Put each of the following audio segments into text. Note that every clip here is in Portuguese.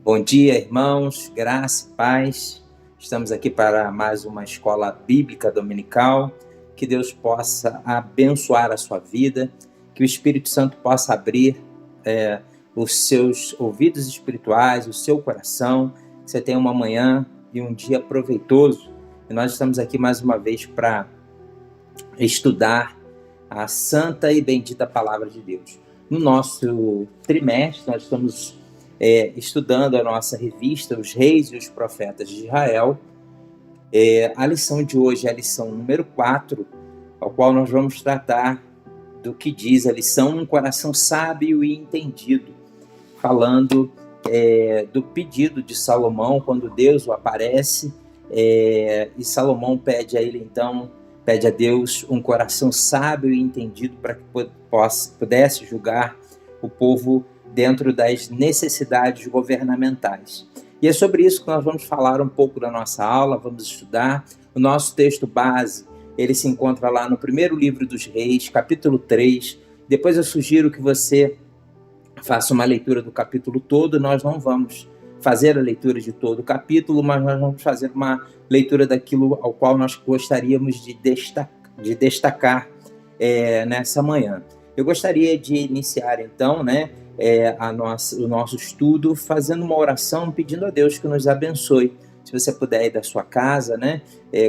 Bom dia, irmãos, graça e paz. Estamos aqui para mais uma escola bíblica dominical. Que Deus possa abençoar a sua vida, que o Espírito Santo possa abrir os seus ouvidos espirituais, o seu coração, que você tenha uma manhã e um dia proveitoso. E nós estamos aqui mais uma vez para estudar a santa e bendita palavra de Deus. No nosso trimestre, nós estamos estudando a nossa revista, Os Reis e os Profetas de Israel. A lição de hoje é a lição número 4, ao qual nós vamos tratar do que diz a lição Um Coração Sábio e Entendido, falando do pedido de Salomão, quando Deus o aparece, e Salomão pede a Deus um coração sábio e entendido para que pudesse julgar o povo dentro das necessidades governamentais. E é sobre isso que nós vamos falar um pouco da nossa aula, vamos estudar. O nosso texto base, ele se encontra lá no primeiro livro dos Reis, capítulo 3. Depois eu sugiro que você faça uma leitura do capítulo todo. Nós não vamos fazer a leitura de todo o capítulo, mas nós vamos fazer uma leitura daquilo ao qual nós gostaríamos de destacar nessa manhã. Eu gostaria de iniciar então, o nosso estudo fazendo uma oração, pedindo a Deus que nos abençoe. Se você puder ir da sua casa,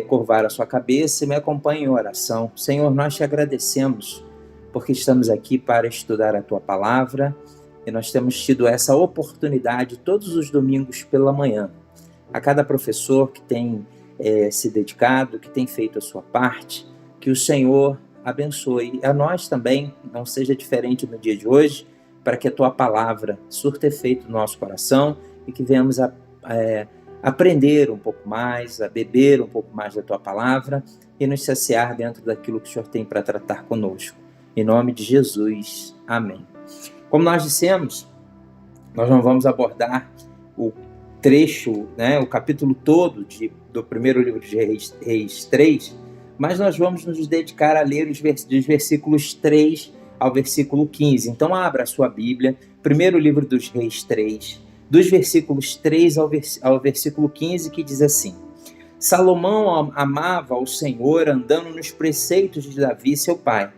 curvar a sua cabeça e me acompanhe em oração. Senhor, nós te agradecemos porque estamos aqui para estudar a tua palavra e nós temos tido essa oportunidade todos os domingos pela manhã. A cada professor que tem se dedicado, que tem feito a sua parte, que o Senhor abençoe. A nós também, não seja diferente no dia de hoje, para que a tua palavra surta efeito no nosso coração e que venhamos a aprender um pouco mais, a beber um pouco mais da tua palavra e nos saciar dentro daquilo que o Senhor tem para tratar conosco. Em nome de Jesus, amém. Como nós dissemos, nós não vamos abordar o trecho, o capítulo todo do primeiro livro de Reis 3, mas nós vamos nos dedicar a ler dos versículos 3 ao versículo 15. Então abra a sua Bíblia, primeiro livro dos Reis 3, dos versículos 3 ao versículo 15, que diz assim: Salomão amava ao Senhor andando nos preceitos de Davi, seu pai,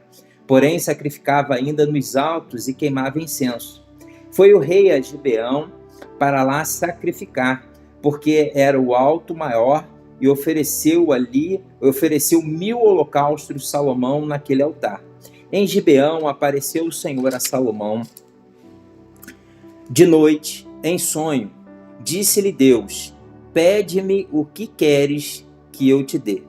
porém sacrificava ainda nos altos e queimava incenso. Foi o rei a Gibeão para lá sacrificar, porque era o alto maior, e ofereceu 1000 holocaustos Salomão naquele altar. Em Gibeão apareceu o Senhor a Salomão de noite, em sonho. Disse-lhe Deus: pede-me o que queres que eu te dê.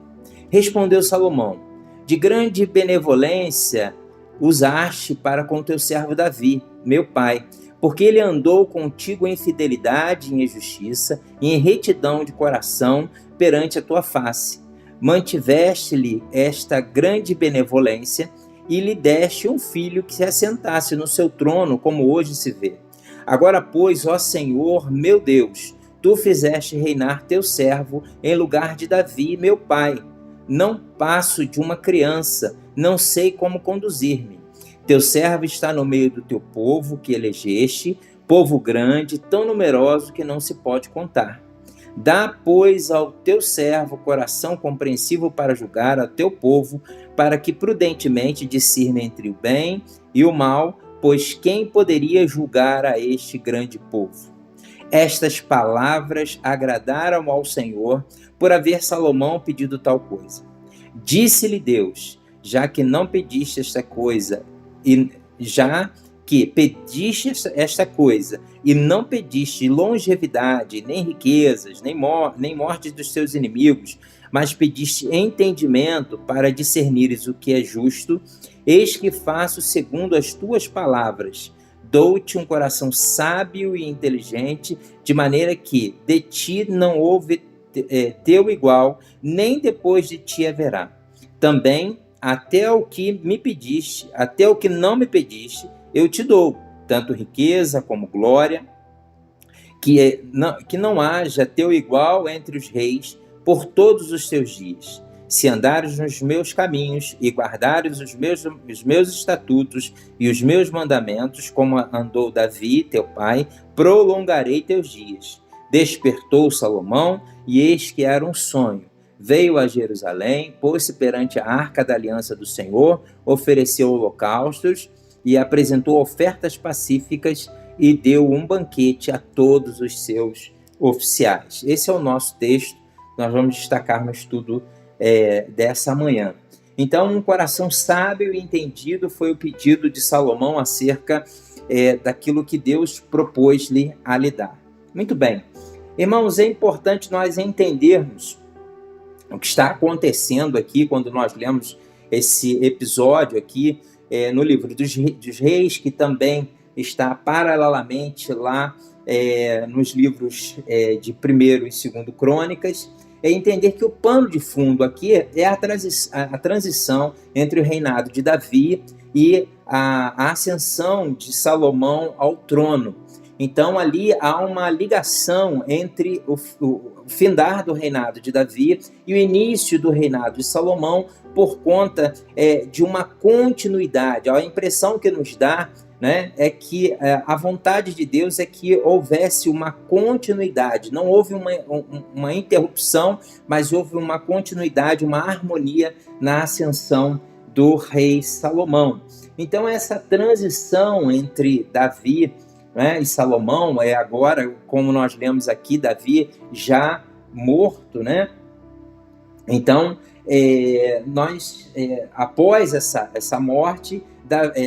Respondeu Salomão: de grande benevolência usaste para com teu servo Davi, meu pai, porque ele andou contigo em fidelidade, em justiça e em retidão de coração perante a tua face. Mantiveste-lhe esta grande benevolência e lhe deste um filho que se assentasse no seu trono, como hoje se vê. Agora, pois, ó Senhor, meu Deus, tu fizeste reinar teu servo em lugar de Davi, meu pai. Não passo de uma criança, não sei como conduzir-me. Teu servo está no meio do teu povo que elegeste, povo grande, tão numeroso que não se pode contar. Dá, pois, ao teu servo coração compreensivo para julgar ao teu povo, para que prudentemente discirna entre o bem e o mal, pois quem poderia julgar a este grande povo? Estas palavras agradaram ao Senhor, por haver Salomão pedido tal coisa. Disse-lhe Deus: já que não pediste esta coisa, e já que pediste esta coisa, e não pediste longevidade, nem riquezas, nem morte dos teus inimigos, mas pediste entendimento para discernires o que é justo, eis que faço segundo as tuas palavras. Dou-te um coração sábio e inteligente, de maneira que de ti não houve teu igual, nem depois de ti haverá. Também, até o que me pediste, até o que não me pediste, eu te dou, tanto riqueza como glória, que não haja teu igual entre os reis por todos os teus dias. se andares nos meus caminhos e guardares os meus estatutos e os meus mandamentos, como andou Davi, teu pai, prolongarei teus dias. Despertou Salomão, e eis que era um sonho. Veio a Jerusalém, pôs-se perante a arca da aliança do Senhor, ofereceu holocaustos e apresentou ofertas pacíficas e deu um banquete a todos os seus oficiais. Esse é o nosso texto, nós vamos destacar no estudo dessa manhã. Então, um coração sábio e entendido foi o pedido de Salomão acerca daquilo que Deus propôs-lhe a lhe dar. Muito bem. Irmãos, é importante nós entendermos o que está acontecendo aqui quando nós lemos esse episódio aqui no livro dos Reis, que também está paralelamente lá nos livros de 1º e 2º Crônicas. É entender que o pano de fundo aqui é a transição entre o reinado de Davi e a ascensão de Salomão ao trono. Então, ali há uma ligação entre o findar do reinado de Davi e o início do reinado de Salomão por conta de uma continuidade. A impressão que nos dá, né, é que a vontade de Deus é que houvesse uma continuidade. Não houve uma interrupção, mas houve uma continuidade, uma harmonia na ascensão do rei Salomão. Então, essa transição entre Davi, né, e Salomão é agora, como nós lemos aqui, Davi já morto, né? Então, após essa morte,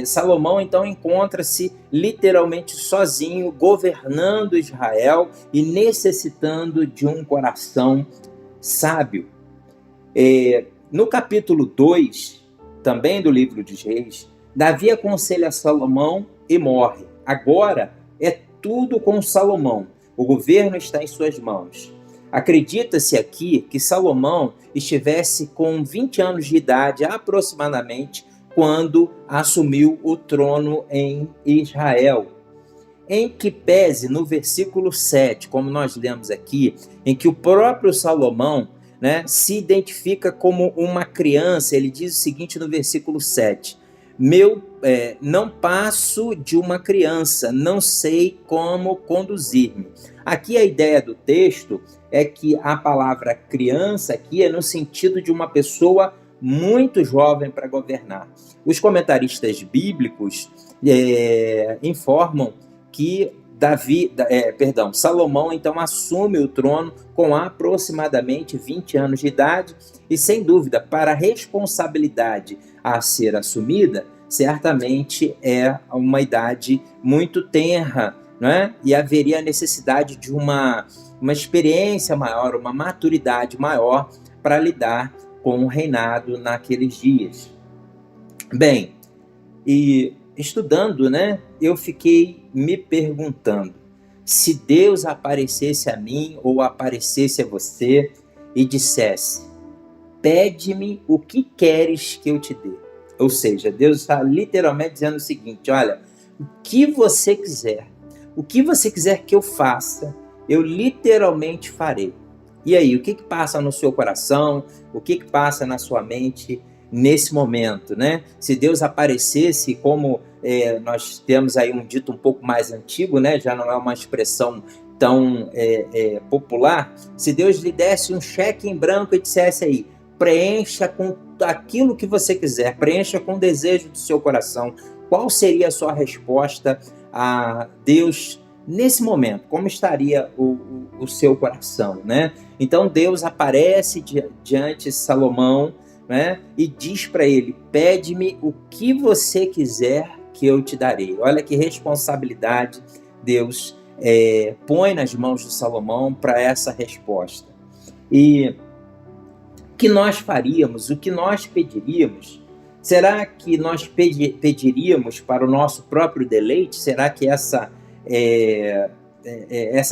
Salomão então encontra-se literalmente sozinho, governando Israel e necessitando de um coração sábio. No capítulo 2, também do livro dos Reis, Davi aconselha Salomão e morre. Agora é tudo com Salomão, o governo está em suas mãos. Acredita-se aqui que Salomão estivesse com 20 anos de idade aproximadamente quando assumiu o trono em Israel. Em que pese no versículo 7, como nós lemos aqui, em que o próprio Salomão, né, se identifica como uma criança, ele diz o seguinte no versículo 7, não passo de uma criança, não sei como conduzir-me. Aqui a ideia do texto é que a palavra criança aqui é no sentido de uma pessoa muito jovem para governar. Os comentaristas bíblicos informam que Salomão então assume o trono com aproximadamente 20 anos de idade e, sem dúvida, para a responsabilidade a ser assumida, certamente é uma idade muito tenra, né? E haveria a necessidade de uma experiência maior, uma maturidade maior para lidar com o reinado naqueles dias. Bem, e estudando, né, eu fiquei me perguntando se Deus aparecesse a mim ou aparecesse a você e dissesse: pede-me o que queres que eu te dê. Ou seja, Deus está literalmente dizendo o seguinte: olha, o que você quiser que eu faça, eu literalmente farei. E aí, o que passa no seu coração? O que passa na sua mente nesse momento, né? Se Deus aparecesse, como nós temos aí um dito um pouco mais antigo, né? Já não é uma expressão tão popular. Se Deus lhe desse um cheque em branco e dissesse aí: preencha com aquilo que você quiser, preencha com o desejo do seu coração, qual seria a sua resposta a Deus nesse momento? Como estaria o seu coração, né? Então Deus aparece diante de Salomão, né, e diz para ele: pede-me o que você quiser que eu te darei. Olha que responsabilidade Deus põe nas mãos de Salomão para essa resposta. E o que nós faríamos, o que nós pediríamos? Será que nós pediríamos para o nosso próprio deleite? Será que essa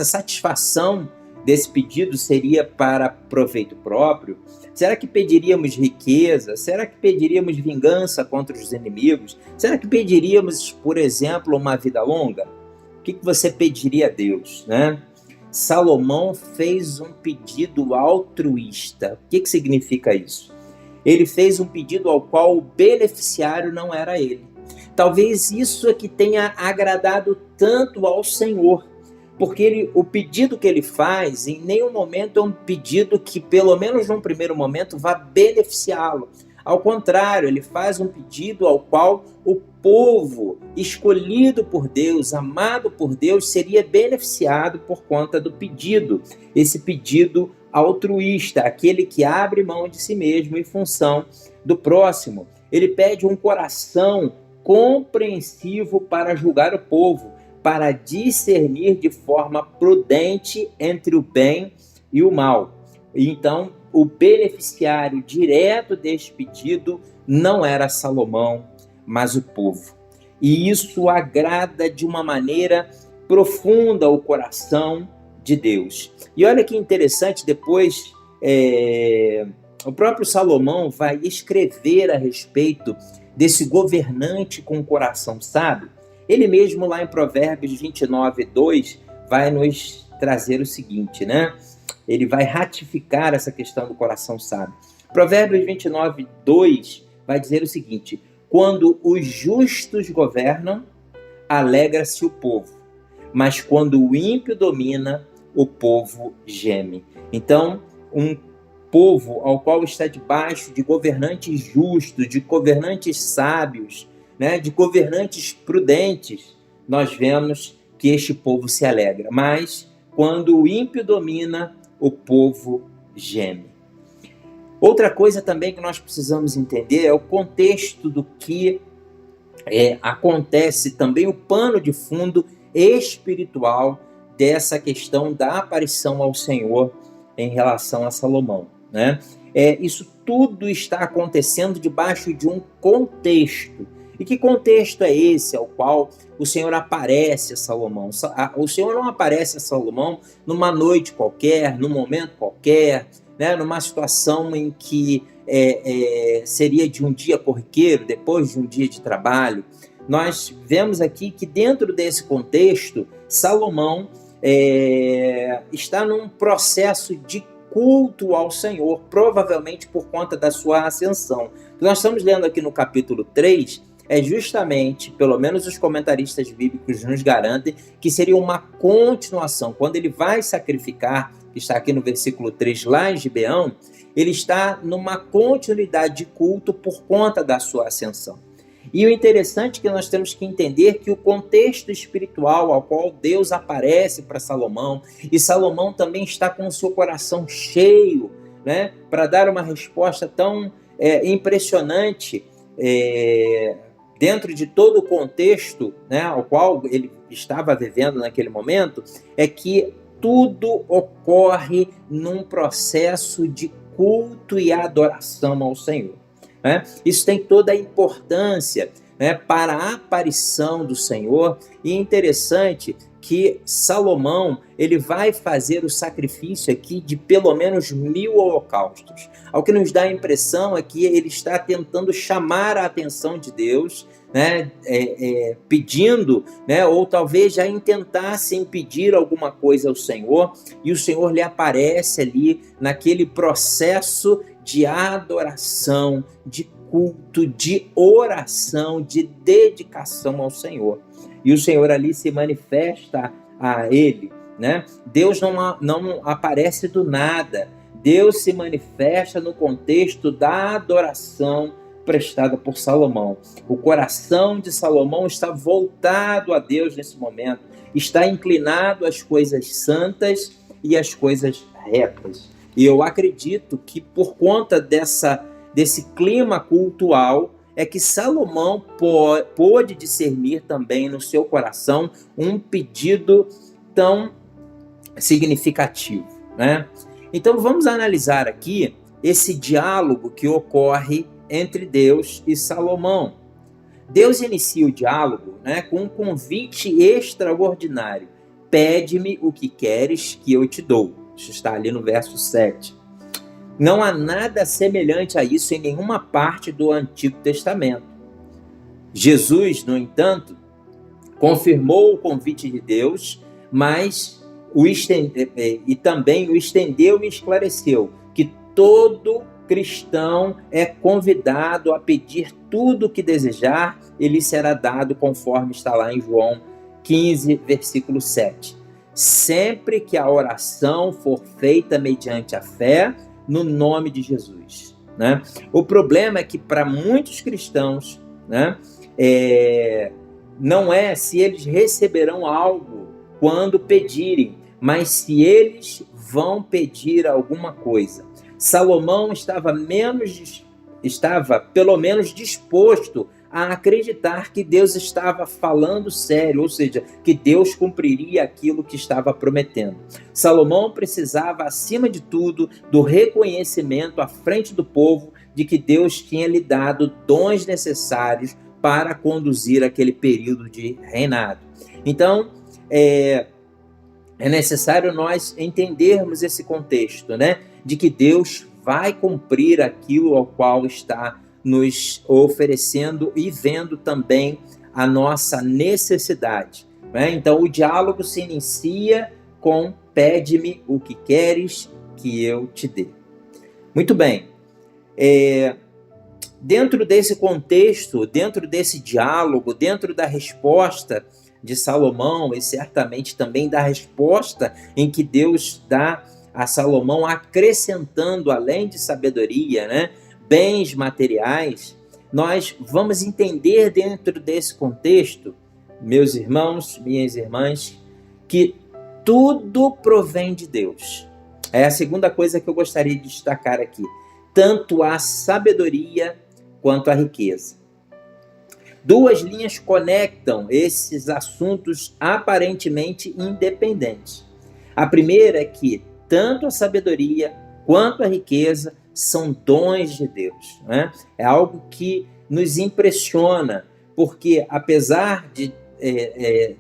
satisfação desse pedido seria para proveito próprio? Será que pediríamos riqueza? Será que pediríamos vingança contra os inimigos? Será que pediríamos, por exemplo, uma vida longa? O que você pediria a Deus, né? Salomão fez um pedido altruísta. O que significa isso? ele fez um pedido ao qual o beneficiário não era ele. Talvez isso é que tenha agradado tanto ao Senhor, porque o pedido que ele faz, em nenhum momento é um pedido que, pelo menos num primeiro momento, vá beneficiá-lo. Ao contrário, ele faz um pedido ao qual o povo escolhido por Deus, amado por Deus, seria beneficiado por conta do pedido. Esse pedido altruísta, aquele que abre mão de si mesmo em função do próximo. Ele pede um coração compreensivo para julgar o povo, para discernir de forma prudente entre o bem e o mal. Então, o beneficiário direto deste pedido não era Salomão, mas o povo. E isso agrada de uma maneira profunda o coração de Deus. E olha que interessante, depois o próprio Salomão vai escrever a respeito desse governante com coração sábio. Ele mesmo lá em Provérbios 29:2 vai nos trazer o seguinte, né? Ele vai ratificar essa questão do coração sábio. Provérbios 29:2 vai dizer o seguinte: quando os justos governam, alegra-se o povo, mas quando o ímpio domina, o povo geme. Então, um povo ao qual está debaixo de governantes justos, de governantes sábios, né, de governantes prudentes, nós vemos que este povo se alegra. Mas, quando o ímpio domina, o povo geme. Outra coisa também que nós precisamos entender é o contexto do que acontece, também o pano de fundo espiritual dessa questão da aparição ao Senhor em relação a Salomão, né? Isso tudo está acontecendo debaixo de um contexto. E que contexto é esse ao qual o Senhor aparece a Salomão? O Senhor não aparece a Salomão numa noite qualquer, num momento qualquer, né? Numa situação em que seria de um dia corriqueiro, depois de um dia de trabalho. Nós vemos aqui que dentro desse contexto, Salomão está num processo de culto ao Senhor, provavelmente por conta da sua ascensão. Nós estamos lendo aqui no capítulo 3, justamente, pelo menos os comentaristas bíblicos nos garantem, que seria uma continuação. Quando ele vai sacrificar, que está aqui no versículo 3, lá em Gibeão, ele está numa continuidade de culto por conta da sua ascensão. E o interessante é que nós temos que entender que o contexto espiritual ao qual Deus aparece para Salomão, e Salomão também está com o seu coração cheio, né, para dar uma resposta tão impressionante, dentro de todo o contexto, né, ao qual ele estava vivendo naquele momento, é que tudo ocorre num processo de culto e adoração ao Senhor, né? Isso tem toda a importância, né, para a aparição do Senhor. E é interessante que Salomão ele vai fazer o sacrifício aqui de pelo menos 1000 holocaustos. O que nos dá a impressão é que ele está tentando chamar a atenção de Deus, né, pedindo, né, ou talvez já intentasse impedir alguma coisa ao Senhor, e o Senhor lhe aparece ali naquele processo de adoração, de culto, de oração, de dedicação ao Senhor. E o Senhor ali se manifesta a ele, né? Deus não aparece do nada. Deus se manifesta no contexto da adoração prestada por Salomão. O coração de Salomão está voltado a Deus nesse momento, está inclinado às coisas santas e às coisas retas. E eu acredito que por conta desse clima cultual é que Salomão pôde discernir também no seu coração um pedido tão significativo, né? Então vamos analisar aqui esse diálogo que ocorre entre Deus e Salomão. Deus inicia o diálogo, né, com um convite extraordinário. Pede-me o que queres que eu te dou. Isso está ali no verso 7. Não há nada semelhante a isso em nenhuma parte do Antigo Testamento. Jesus, no entanto, confirmou o convite de Deus, mas também o estendeu e esclareceu que todo cristão é convidado a pedir tudo o que desejar, e lhe será dado, conforme está lá em João 15, versículo 7. Sempre que a oração for feita mediante a fé, no nome de Jesus, né? O problema é que para muitos cristãos, né, não é se eles receberão algo quando pedirem, mas se eles vão pedir alguma coisa. Salomão estava pelo menos disposto a acreditar que Deus estava falando sério, ou seja, que Deus cumpriria aquilo que estava prometendo. Salomão precisava, acima de tudo, do reconhecimento à frente do povo de que Deus tinha lhe dado dons necessários para conduzir aquele período de reinado. Então, é necessário nós entendermos esse contexto, né? De que Deus vai cumprir aquilo ao qual está nos oferecendo e vendo também a nossa necessidade, né? Então, o diálogo se inicia com: pede-me o que queres que eu te dê. Muito bem. Dentro desse contexto, dentro desse diálogo, dentro da resposta de Salomão, e certamente também da resposta em que Deus dá a Salomão, acrescentando, além de sabedoria, né, bens materiais, nós vamos entender dentro desse contexto, meus irmãos, minhas irmãs, que tudo provém de Deus. É a segunda coisa que eu gostaria de destacar aqui. Tanto a sabedoria quanto a riqueza. Duas linhas conectam esses assuntos aparentemente independentes. A primeira é que tanto a sabedoria quanto a riqueza são dons de Deus, né? É algo que nos impressiona, porque apesar de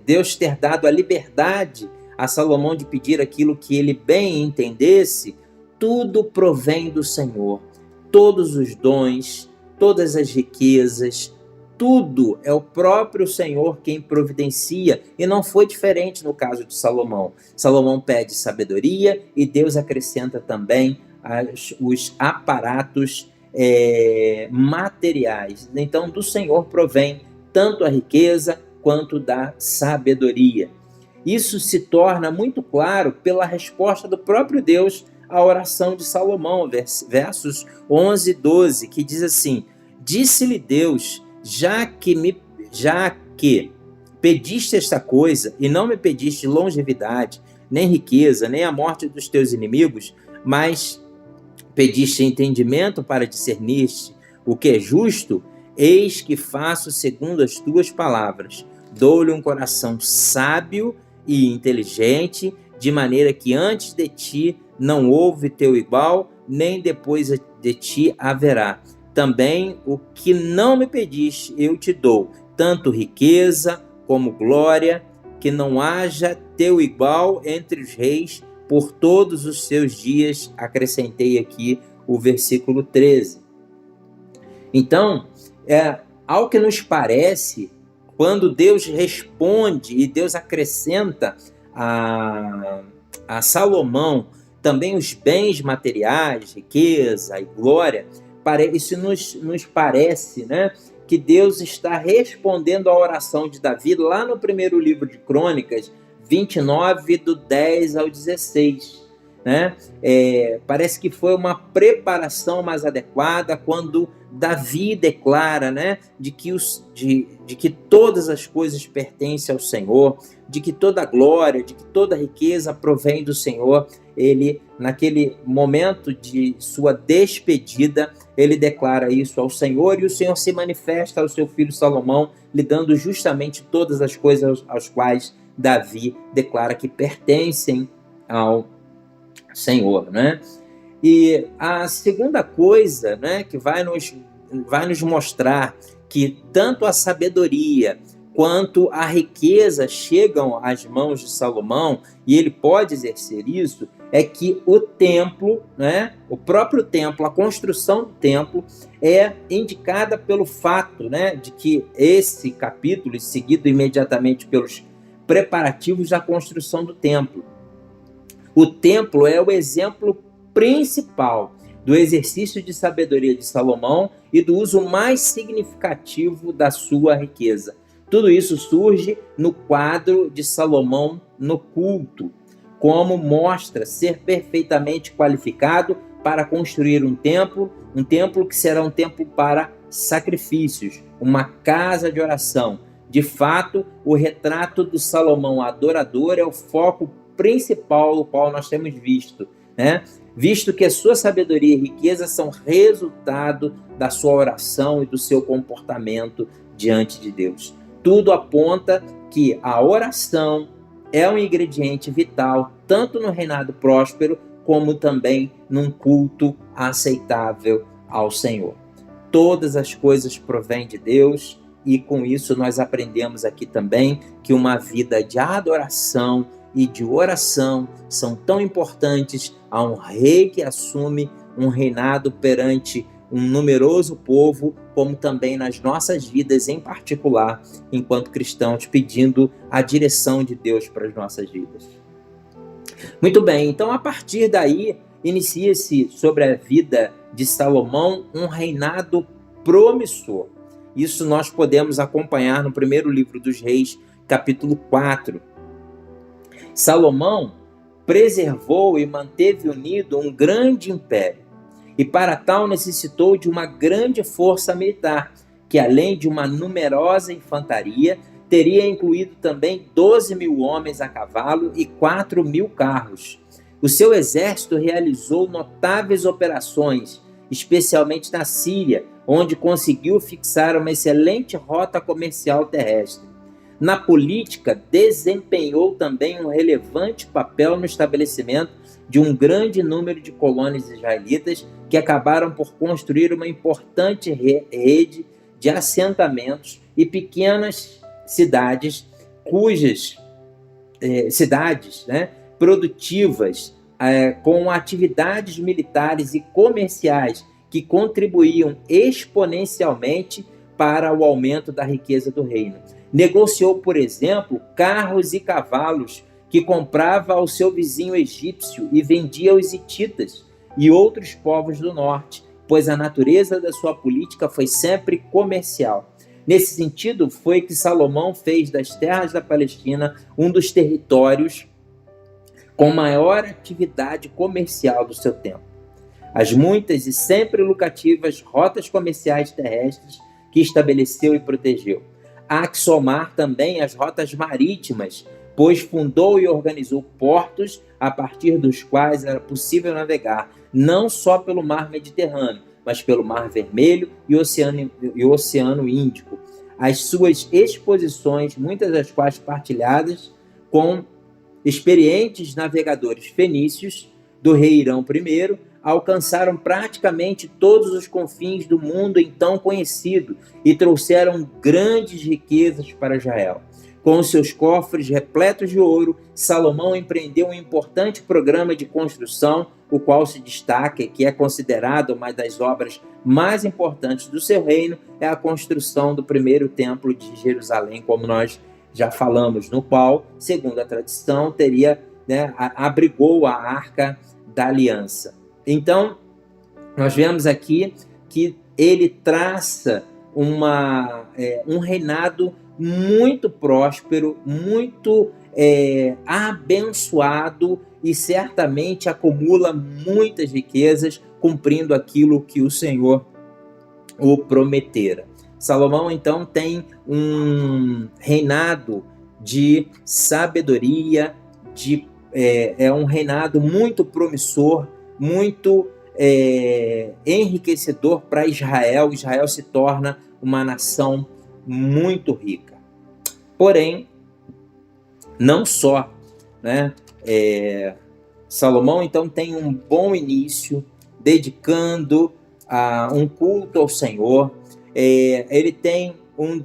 Deus ter dado a liberdade a Salomão de pedir aquilo que ele bem entendesse, tudo provém do Senhor. Todos os dons, todas as riquezas, tudo é o próprio Senhor quem providencia, e não foi diferente no caso de Salomão. Salomão pede sabedoria e Deus acrescenta também os aparatos materiais. Então, do Senhor provém tanto a riqueza quanto da sabedoria. Isso se torna muito claro pela resposta do próprio Deus à oração de Salomão, versos 11 e 12, que diz assim: disse-lhe Deus, já que pediste esta coisa e não me pediste longevidade, nem riqueza, nem a morte dos teus inimigos, mas pediste entendimento para discernir o que é justo, eis que faço segundo as tuas palavras. Dou-lhe um coração sábio e inteligente, de maneira que antes de ti não houve teu igual, nem depois de ti haverá. Também o que não me pediste eu te dou, tanto riqueza como glória, que não haja teu igual entre os reis por todos os seus dias. Acrescentei aqui o versículo 13. Então, ao que nos parece, quando Deus responde e Deus acrescenta a Salomão também os bens materiais, riqueza e glória, isso nos parece, né, que Deus está respondendo à oração de Davi lá no primeiro livro de Crônicas, 29, do 10 ao 16. Né? Parece que foi uma preparação mais adequada quando Davi declara, né, de que todas as coisas pertencem ao Senhor, de que toda glória, de que toda riqueza provém do Senhor. Ele, naquele momento de sua despedida, ele declara isso ao Senhor, e o Senhor se manifesta ao seu filho Salomão, lhe dando justamente todas as coisas aos quais Davi declara que pertencem ao Senhor, né? E a segunda coisa, né, que vai nos mostrar que tanto a sabedoria quanto a riqueza chegam às mãos de Salomão, e ele pode exercer isso, é que o templo, né, o próprio templo, a construção do templo é indicada pelo fato, né, de que esse capítulo, seguido imediatamente pelos preparativos da construção do templo. O templo é o exemplo principal do exercício de sabedoria de Salomão e do uso mais significativo da sua riqueza. Tudo isso surge no quadro de Salomão no culto, como mostra ser perfeitamente qualificado para construir um templo que será um templo para sacrifícios, uma casa de oração. De fato, o retrato do Salomão adorador é o foco principal do qual nós temos visto, né? Visto que a sua sabedoria e riqueza são resultado da sua oração e do seu comportamento diante de Deus. Tudo aponta que a oração é um ingrediente vital, tanto no reinado próspero, como também num culto aceitável ao Senhor. Todas as coisas provêm de Deus, e com isso nós aprendemos aqui também que uma vida de adoração e de oração são tão importantes a um rei que assume um reinado perante um numeroso povo, como também nas nossas vidas em particular, enquanto cristãos, pedindo a direção de Deus para as nossas vidas. Muito bem, então a partir daí inicia-se sobre a vida de Salomão um reinado promissor. Isso nós podemos acompanhar no primeiro livro dos Reis, capítulo 4. Salomão preservou e manteve unido um grande império, e para tal necessitou de uma grande força militar, que além de uma numerosa infantaria, teria incluído também 12.000 homens a cavalo e 4.000 carros. O seu exército realizou notáveis operações, especialmente na Síria, onde conseguiu fixar uma excelente rota comercial terrestre. Na política, desempenhou também um relevante papel no estabelecimento de um grande número de colônias israelitas que acabaram por construir uma importante rede de assentamentos e pequenas cidades, produtivas, com atividades militares e comerciais que contribuíam exponencialmente para o aumento da riqueza do reino. Negociou, por exemplo, carros e cavalos que comprava ao seu vizinho egípcio e vendia aos hititas e outros povos do norte, pois a natureza da sua política foi sempre comercial. Nesse sentido, foi que Salomão fez das terras da Palestina um dos territórios com maior atividade comercial do seu tempo. As muitas e sempre lucrativas rotas comerciais terrestres que estabeleceu e protegeu. Há que somar também as rotas marítimas, pois fundou e organizou portos a partir dos quais era possível navegar, não só pelo mar Mediterrâneo, mas pelo Mar Vermelho e o Oceano Índico. As suas exposições, muitas das quais partilhadas com experientes navegadores fenícios do rei Irão I, alcançaram praticamente todos os confins do mundo então conhecido e trouxeram grandes riquezas para Israel. Com seus cofres repletos de ouro, Salomão empreendeu um importante programa de construção, o qual se destaca e que é considerado uma das obras mais importantes do seu reino, é a construção do primeiro templo de Jerusalém, como nós já falamos, no qual, segundo a tradição, abrigou a Arca da Aliança. Então, nós vemos aqui que ele traça um reinado muito próspero, muito abençoado e certamente acumula muitas riquezas, cumprindo aquilo que o Senhor o prometera. Salomão, então, tem um reinado de sabedoria, é um reinado muito promissor, muito enriquecedor para Israel. Israel se torna uma nação muito rica. Porém, não só, Salomão, então, tem um bom início, dedicando a um culto ao Senhor. Ele tem um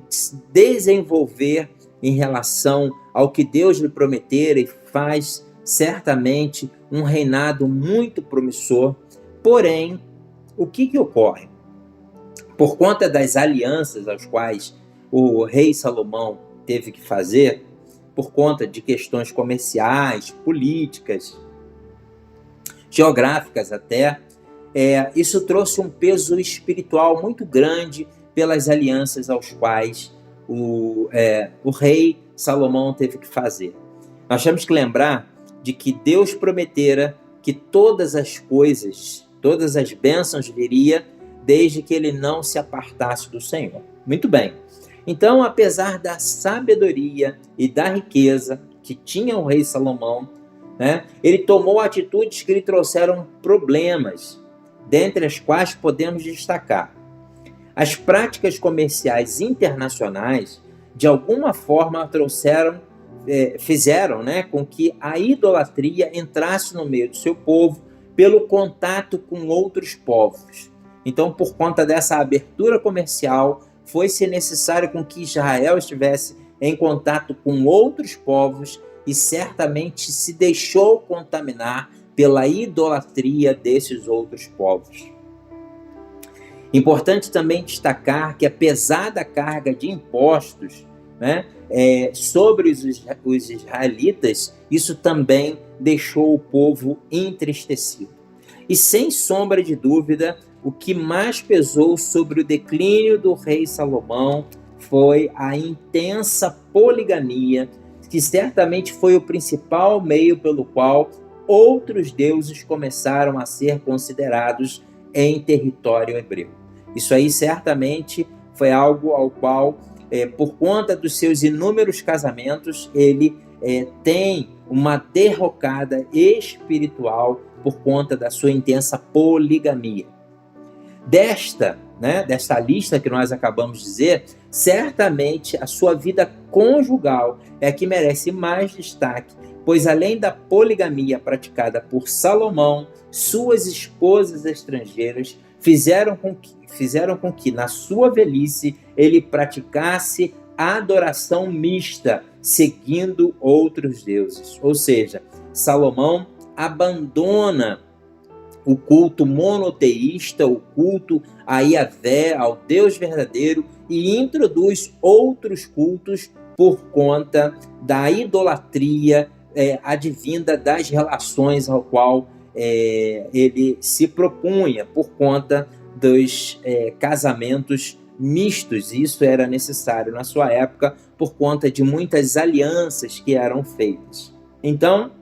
desenvolver em relação ao que Deus lhe prometera e faz certamente um reinado muito promissor. Porém, o que ocorre? Por conta das alianças às quais o rei Salomão teve que fazer, por conta de questões comerciais, políticas, geográficas até, isso trouxe um peso espiritual muito grande pelas alianças aos quais o rei Salomão teve que fazer. Nós temos que lembrar de que Deus prometera que todas as coisas, todas as bênçãos viria desde que ele não se apartasse do Senhor. Muito bem. Então, apesar da sabedoria e da riqueza que tinha o rei Salomão, ele tomou atitudes que lhe trouxeram problemas, dentre as quais podemos destacar: as práticas comerciais internacionais, de alguma forma, fizeram com que a idolatria entrasse no meio do seu povo pelo contato com outros povos. Então, por conta dessa abertura comercial, foi-se necessário com que Israel estivesse em contato com outros povos e certamente se deixou contaminar pela idolatria desses outros povos. Importante também destacar que a pesada carga de impostos sobre os israelitas, isso também deixou o povo entristecido. E sem sombra de dúvida, o que mais pesou sobre o declínio do rei Salomão foi a intensa poligamia, que certamente foi o principal meio pelo qual outros deuses começaram a ser considerados em território hebreu. Isso aí certamente foi algo ao qual, por conta dos seus inúmeros casamentos, ele tem uma derrocada espiritual por conta da sua intensa poligamia. Desta lista que nós acabamos de dizer, certamente a sua vida conjugal é a que merece mais destaque, pois além da poligamia praticada por Salomão, suas esposas estrangeiras fizeram com que na sua velhice ele praticasse a adoração mista, seguindo outros deuses. Ou seja, Salomão abandona o culto monoteísta, o culto a Yahvé, ao Deus verdadeiro, e introduz outros cultos por conta da idolatria advinda das relações ao qual ele se propunha, por conta dos casamentos mistos. Isso era necessário na sua época por conta de muitas alianças que eram feitas. Então,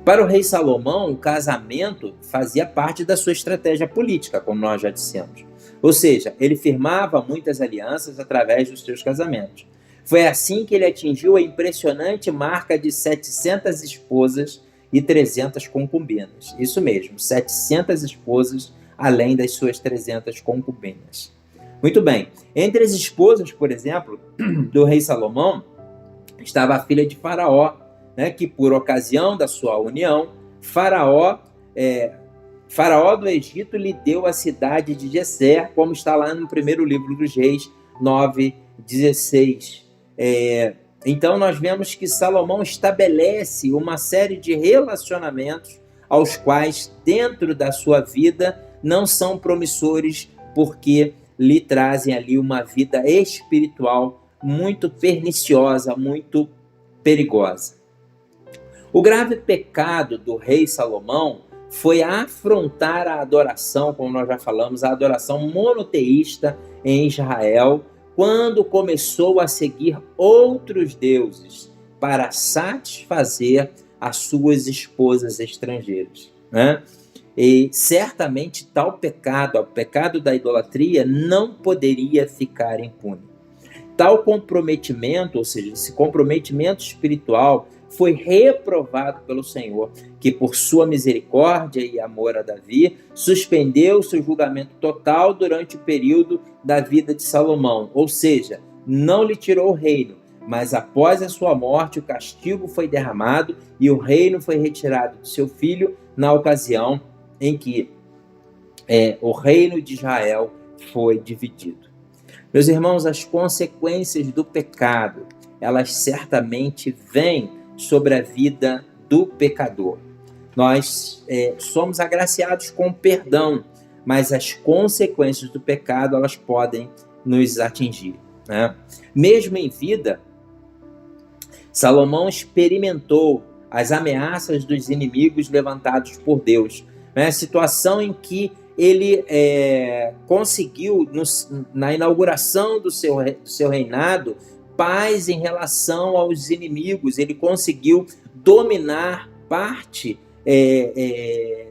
para o rei Salomão, o casamento fazia parte da sua estratégia política, como nós já dissemos. Ou seja, ele firmava muitas alianças através dos seus casamentos. Foi assim que ele atingiu a impressionante marca de 700 esposas e 300 concubinas. Isso mesmo, 700 esposas, além das suas 300 concubinas. Muito bem. Entre as esposas, por exemplo, do rei Salomão, estava a filha de Faraó, que por ocasião da sua união, Faraó do Egito lhe deu a cidade de Gesser, como está lá no primeiro livro dos Reis 9:16. Então nós vemos que Salomão estabelece uma série de relacionamentos aos quais, dentro da sua vida, não são promissores, porque lhe trazem ali uma vida espiritual muito perniciosa, muito perigosa. O grave pecado do rei Salomão foi afrontar a adoração, como nós já falamos, a adoração monoteísta em Israel, quando começou a seguir outros deuses para satisfazer as suas esposas estrangeiras. E certamente tal pecado, o pecado da idolatria, não poderia ficar impune. Tal comprometimento, ou seja, esse comprometimento espiritual, foi reprovado pelo Senhor, que por sua misericórdia e amor a Davi, suspendeu seu julgamento total durante o período da vida de Salomão. Ou seja, não lhe tirou o reino, mas após a sua morte o castigo foi derramado e o reino foi retirado de seu filho na ocasião em que o reino de Israel foi dividido. Meus irmãos, as consequências do pecado, elas certamente vêm sobre a vida do pecador. Nós somos agraciados com perdão, mas as consequências do pecado, elas podem nos atingir. Mesmo em vida, Salomão experimentou as ameaças dos inimigos levantados por Deus, né? Situação em que ele conseguiu, na inauguração do seu reinado, paz em relação aos inimigos. Ele conseguiu dominar parte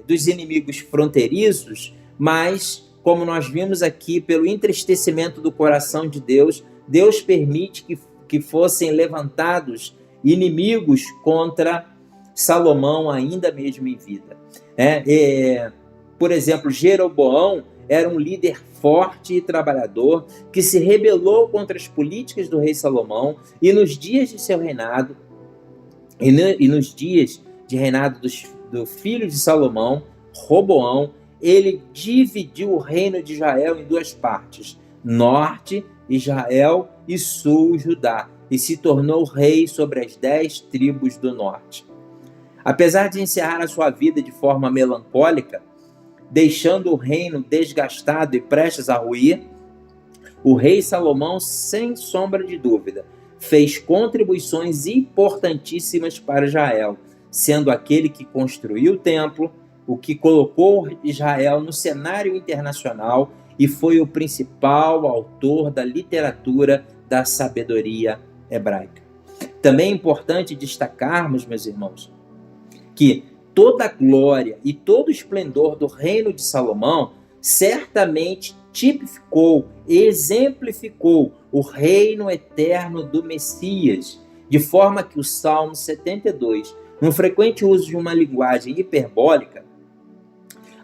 dos inimigos fronteiriços, mas, como nós vimos aqui, pelo entristecimento do coração de Deus, Deus permite que fossem levantados inimigos contra Salomão, ainda mesmo em vida. Por exemplo, Jeroboão era um líder forte e trabalhador que se rebelou contra as políticas do rei Salomão, e nos dias de seu reinado, e nos dias de reinado do filho de Salomão, Roboão, ele dividiu o reino de Israel em duas partes, norte, Israel, e sul, Judá, e se tornou rei sobre as 10 tribos do norte. Apesar de encerrar a sua vida de forma melancólica, deixando o reino desgastado e prestes a ruir, o rei Salomão, sem sombra de dúvida, fez contribuições importantíssimas para Israel, sendo aquele que construiu o templo, o que colocou Israel no cenário internacional e foi o principal autor da literatura da sabedoria hebraica. Também é importante destacarmos, meus irmãos, que toda a glória e todo o esplendor do reino de Salomão certamente tipificou, exemplificou o reino eterno do Messias, de forma que o Salmo 72, no frequente uso de uma linguagem hiperbólica,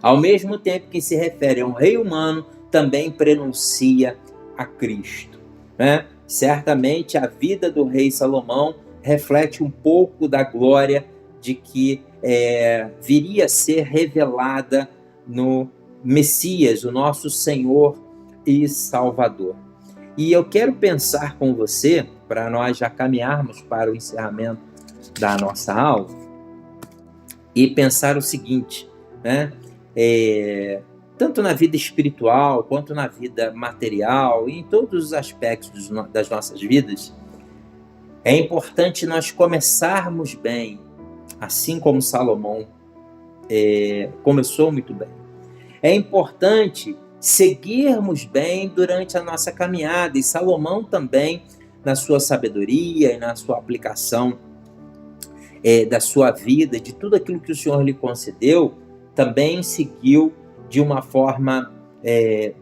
ao mesmo tempo que se refere a um rei humano, também prenuncia a Cristo, né? Certamente a vida do rei Salomão reflete um pouco da glória de que viria a ser revelada no Messias, o nosso Senhor e Salvador. E eu quero pensar com você, para nós já caminharmos para o encerramento da nossa aula, e pensar o seguinte, né? Tanto na vida espiritual, quanto na vida material, e em todos os aspectos das nossas vidas, é importante nós começarmos bem, assim como Salomão começou muito bem. É importante seguirmos bem durante a nossa caminhada, e Salomão também, na sua sabedoria e na sua aplicação da sua vida, de tudo aquilo que o Senhor lhe concedeu, também seguiu de uma forma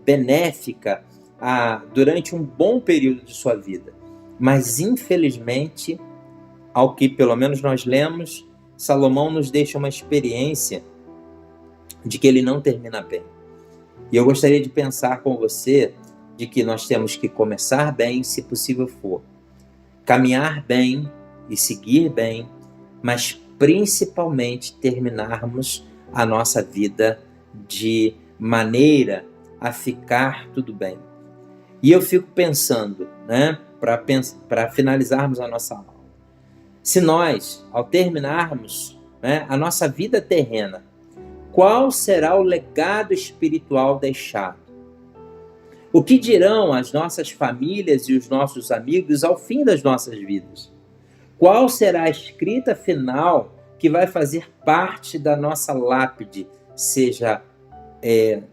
benéfica durante um bom período de sua vida. Mas, infelizmente, ao que pelo menos nós lemos, Salomão nos deixa uma experiência de que ele não termina bem. E eu gostaria de pensar com você de que nós temos que começar bem, se possível for, caminhar bem e seguir bem, mas principalmente terminarmos a nossa vida de maneira a ficar tudo bem. E eu fico pensando, né, para finalizarmos a nossa aula, se nós, ao terminarmos, né, a nossa vida terrena, qual será o legado espiritual deixado? O que dirão as nossas famílias e os nossos amigos ao fim das nossas vidas? Qual será a escrita final que vai fazer parte da nossa lápide, seja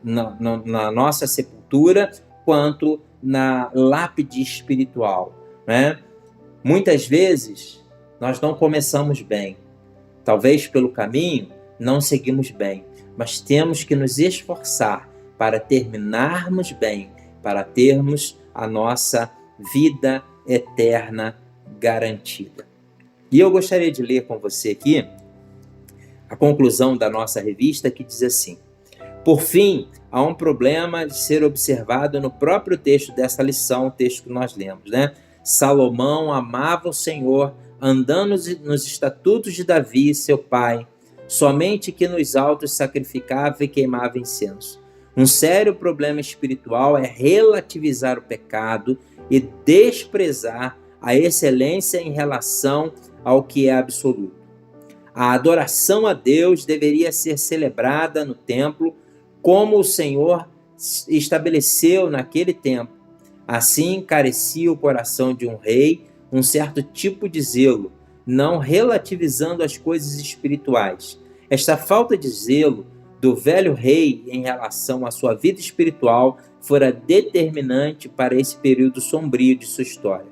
na nossa sepultura, quanto na lápide espiritual, né? Muitas vezes nós não começamos bem, talvez pelo caminho não seguimos bem, mas temos que nos esforçar para terminarmos bem, para termos a nossa vida eterna garantida. E eu gostaria de ler com você aqui a conclusão da nossa revista, que diz assim: por fim, há um problema de ser observado no próprio texto dessa lição, o texto que nós lemos, né? Salomão amava o Senhor, andando nos estatutos de Davi, seu pai, somente que nos altos sacrificava e queimava incenso. Um sério problema espiritual é relativizar o pecado e desprezar a excelência em relação ao que é absoluto. A adoração a Deus deveria ser celebrada no templo, como o Senhor estabeleceu naquele tempo. Assim carecia o coração de um rei um certo tipo de zelo, não relativizando as coisas espirituais. Esta falta de zelo do velho rei em relação à sua vida espiritual fora determinante para esse período sombrio de sua história.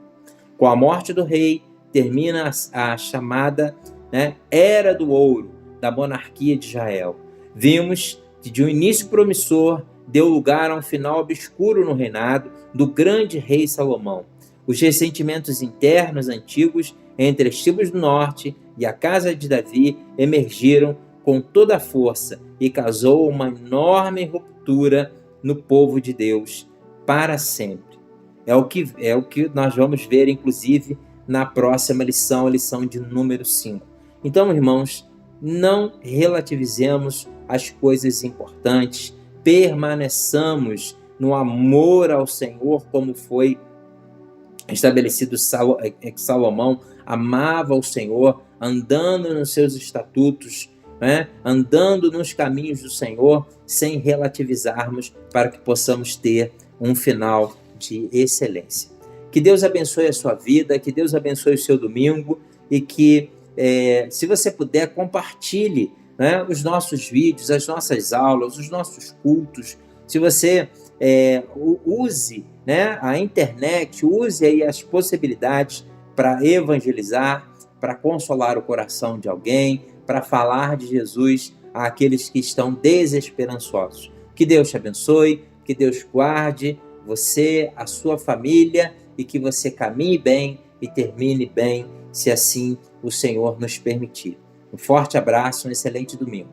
Com a morte do rei, termina a chamada, Era do Ouro da monarquia de Israel. Vimos que de um início promissor deu lugar a um final obscuro no reinado do grande rei Salomão. Os ressentimentos internos antigos entre as tribos do norte e a casa de Davi emergiram com toda a força e causou uma enorme ruptura no povo de Deus para sempre. É o que nós vamos ver, inclusive, na próxima lição, a lição de número 5. Então, irmãos, não relativizemos as coisas importantes, permaneçamos no amor ao Senhor, como foi estabelecido. Salomão amava o Senhor, andando nos seus estatutos, andando nos caminhos do Senhor, sem relativizarmos, para que possamos ter um final de excelência. Que Deus abençoe a sua vida, que Deus abençoe o seu domingo e que, se você puder, compartilhe os nossos vídeos, as nossas aulas, os nossos cultos. Se você use a internet, use aí as possibilidades para evangelizar, para consolar o coração de alguém, para falar de Jesus àqueles que estão desesperançosos. Que Deus te abençoe, que Deus guarde você, a sua família, e que você caminhe bem e termine bem, se assim o Senhor nos permitir. Um forte abraço, um excelente domingo.